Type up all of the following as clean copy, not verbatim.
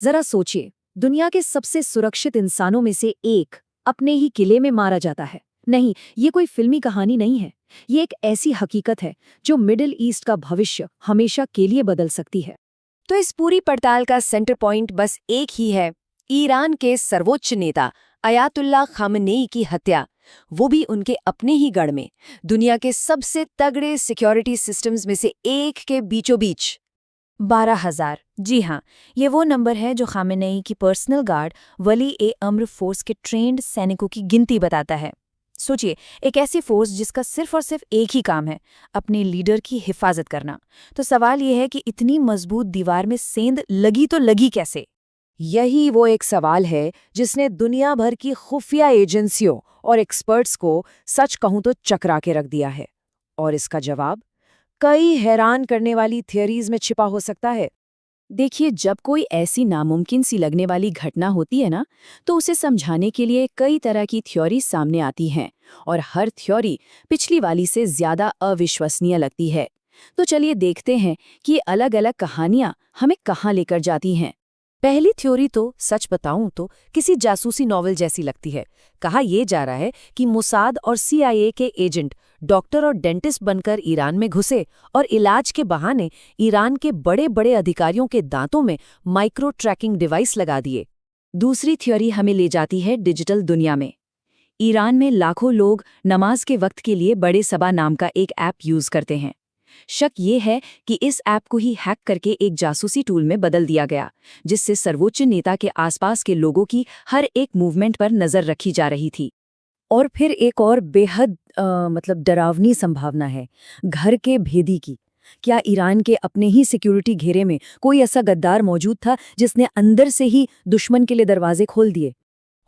जरा सोचिए, दुनिया के सबसे सुरक्षित इंसानों में से एक अपने ही किले में मारा जाता है। नहीं, ये कोई फिल्मी कहानी नहीं है। ये एक ऐसी हकीकत है जो मिडिल ईस्ट का भविष्य हमेशा के लिए बदल सकती है। तो इस पूरी पड़ताल का सेंटर पॉइंट बस एक ही है, ईरान के सर्वोच्च नेता अयातुल्ला खामनेई की हत्या, वो भी उनके अपने ही गढ़ में, दुनिया के सबसे तगड़े सिक्योरिटी सिस्टम्स में से एक के बीचों बीच। 12,000। जी हाँ, ये वो नंबर है जो खामेनेई की पर्सनल गार्ड वली ए अम्र फोर्स के ट्रेंड सैनिकों की गिनती बताता है। सोचिए, एक ऐसी फोर्स जिसका सिर्फ और सिर्फ एक ही काम है, अपने लीडर की हिफाजत करना। तो सवाल ये है कि इतनी मजबूत दीवार में सेंध लगी तो लगी कैसे? यही वो एक सवाल है जिसने दुनिया भर की खुफिया एजेंसियों और एक्सपर्ट्स को सच कहूं तो चकरा के रख दिया है। और इसका जवाब कई हैरान करने वाली थियरीज में छिपा हो सकता है। देखिए, जब कोई ऐसी नामुमकिन सी लगने वाली घटना होती है ना, तो उसे समझाने के लिए कई तरह की थ्योरी सामने आती हैं, और हर थ्योरी पिछली वाली से ज्यादा अविश्वसनीय लगती है। तो चलिए देखते हैं कि अलग-अलग कहानियां हमें कहाँ लेकर जाती हैं। पहली थ्योरी तो सच बताऊं तो किसी जासूसी नॉवल जैसी लगती है। कहा यह जा रहा है कि मोसाद और सीआईए के एजेंट डॉक्टर और डेंटिस्ट बनकर ईरान में घुसे और इलाज के बहाने ईरान के बड़े-बड़े अधिकारियों के दांतों में माइक्रो ट्रैकिंग डिवाइस लगा दिए। दूसरी थ्योरी हमें ले जाती है डिजिटल दुनिया में। ईरान में लाखों लोग नमाज के वक्त के लिए बड़े सबा नाम का एक ऐप यूज करते हैं। शक ये है कि इस ऐप को ही हैक करके एक जासूसी टूल में बदल दिया गया, जिससे सर्वोच्च नेता के आसपास के लोगों की हर एक मूवमेंट पर नजर रखी जा रही थी। और फिर एक और बेहद डरावनी संभावना है, घर के भेदी की। क्या ईरान के अपने ही सिक्योरिटी घेरे में कोई ऐसा गद्दार मौजूद था जिसने अंदर से ही दुश्मन के लिए दरवाजे खोल दिए?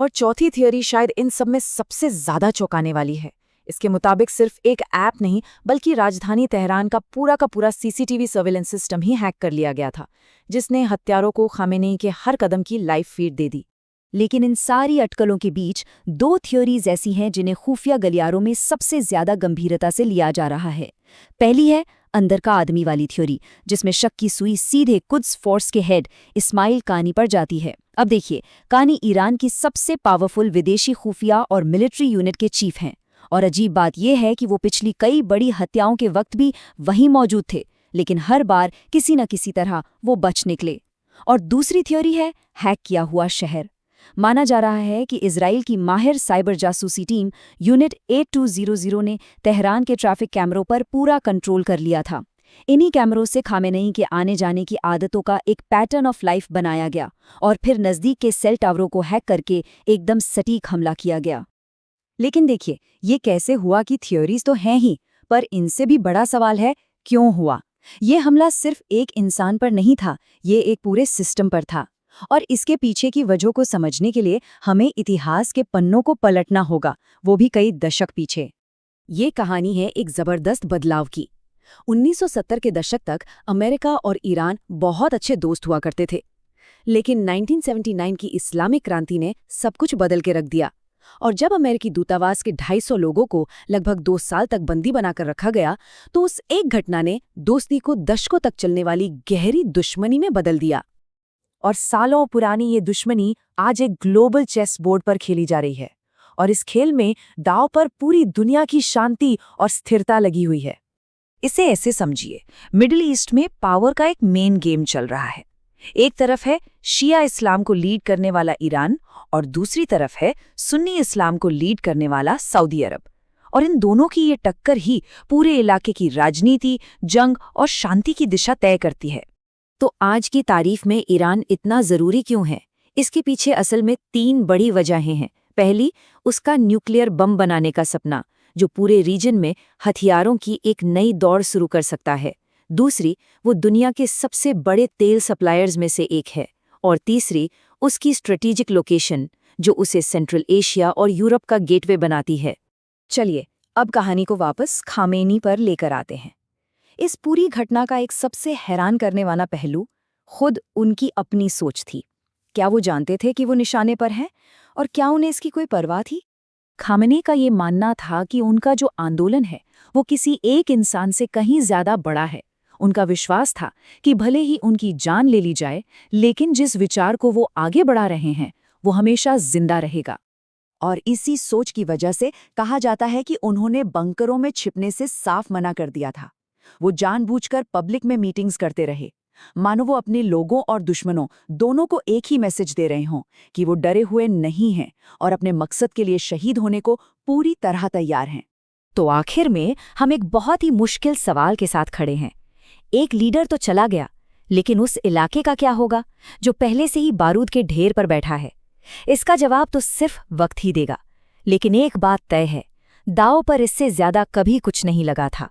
और चौथी थियरी शायद इन सब में सबसे ज्यादा चौंकाने वाली है। इसके मुताबिक सिर्फ एक ऐप नहीं, बल्कि राजधानी तेहरान का पूरा सीसीटीवी सर्विलेंस सिस्टम ही हैक कर लिया गया था, जिसने हत्यारों को खामेनेई के हर कदम की लाइव फीड दे दी। लेकिन इन सारी अटकलों के बीच दो थ्योरीज ऐसी हैं जिन्हें खुफिया गलियारों में सबसे ज्यादा गंभीरता से लिया जा रहा है। पहली है अंदर का आदमी वाली थ्योरी, जिसमें शक की सुई सीधे कुद्स फोर्स के हेड इस्माइल कानी पर जाती है। अब देखिए, कानी ईरान की सबसे पावरफुल विदेशी खुफिया और मिलिट्री यूनिट के चीफ हैं, और अजीब बात यह है कि वो पिछली कई बड़ी हत्याओं के वक्त भी वहीं मौजूद थे, लेकिन हर बार किसी न किसी तरह वो बच निकले। और दूसरी थ्योरी है हैक किया हुआ शहर। माना जा रहा है कि इजराइल की माहिर साइबर जासूसी टीम यूनिट 8200 ने तेहरान के ट्रैफिक कैमरों पर पूरा कंट्रोल कर लिया था। इन्हीं कैमरों से खामेनेई के आने जाने की आदतों का एक पैटर्न ऑफ लाइफ बनाया गया, और फिर नज़दीक के सेल टावरों को हैक करके एकदम सटीक हमला किया गया। लेकिन देखिए, ये कैसे हुआ कि थ्योरीज तो हैं ही, पर इनसे भी बड़ा सवाल है, क्यों हुआ? ये हमला सिर्फ एक इंसान पर नहीं था, ये एक पूरे सिस्टम पर था। और इसके पीछे की वजह को समझने के लिए हमें इतिहास के पन्नों को पलटना होगा, वो भी कई दशक पीछे। ये कहानी है एक जबरदस्त बदलाव की। 1970 के दशक तक अमेरिका और ईरान बहुत अच्छे दोस्त हुआ करते थे, लेकिन 1979 की इस्लामिक क्रांति ने सब कुछ बदल के रख दिया। और जब अमेरिकी दूतावास के 250 लोगों को लगभग 2 साल तक बंदी बनाकर रखा गया, तो उस एक घटना ने दोस्ती को दशकों तक चलने वाली गहरी दुश्मनी में बदल दिया। और सालों पुरानी ये दुश्मनी आज एक ग्लोबल चेस बोर्ड पर खेली जा रही है, और इस खेल में दांव पर पूरी दुनिया की शांति और स्थिरता लगी हुई है। इसे ऐसे समझिए, मिडिल ईस्ट में पावर का एक मेन गेम चल रहा है। एक तरफ है शिया इस्लाम को लीड करने वाला ईरान, और दूसरी तरफ है सुन्नी इस्लाम को लीड करने वाला सऊदी अरब। और इन दोनों की ये टक्कर ही पूरे इलाके की राजनीति, जंग और शांति की दिशा तय करती है। तो आज की तारीफ में ईरान इतना जरूरी क्यों है? इसके पीछे असल में 3 बड़ी वजहें हैं। पहली, उसका न्यूक्लियर बम बनाने का सपना, जो पूरे रीजन में हथियारों की एक नई दौड़ शुरू कर सकता है। दूसरी, वो दुनिया के सबसे बड़े तेल सप्लायर्स में से एक है। और तीसरी, उसकी स्ट्रेटेजिक लोकेशन, जो उसे सेंट्रल एशिया और यूरोप का गेटवे बनाती है। चलिए, अब कहानी को वापस खामेनी पर लेकर आते हैं। इस पूरी घटना का एक सबसे हैरान करने वाला पहलू खुद उनकी अपनी सोच थी। क्या वो जानते थे कि वो निशाने पर हैं, और क्या उन्हें इसकी कोई परवाह थी? खामेनी का ये मानना था कि उनका जो आंदोलन है वो किसी एक इंसान से कहीं ज्यादा बड़ा है। उनका विश्वास था कि भले ही उनकी जान ले ली जाए, लेकिन जिस विचार को वो आगे बढ़ा रहे हैं वो हमेशा जिंदा रहेगा। और इसी सोच की वजह से कहा जाता है कि उन्होंने बंकरों में छिपने से साफ मना कर दिया था। वो जानबूझकर पब्लिक में मीटिंग्स करते रहे, मानो वो अपने लोगों और दुश्मनों दोनों को एक ही मैसेज दे रहे हों कि वो डरे हुए नहीं हैं और अपने मकसद के लिए शहीद होने को पूरी तरह तैयार हैं। तो आखिर में हम एक बहुत ही मुश्किल सवाल के साथ खड़े हैं। एक लीडर तो चला गया, लेकिन उस इलाके का क्या होगा जो पहले से ही बारूद के ढेर पर बैठा है? इसका जवाब तो सिर्फ वक्त ही देगा। लेकिन एक बात तय है, दांव पर इससे ज्यादा कभी कुछ नहीं लगा था।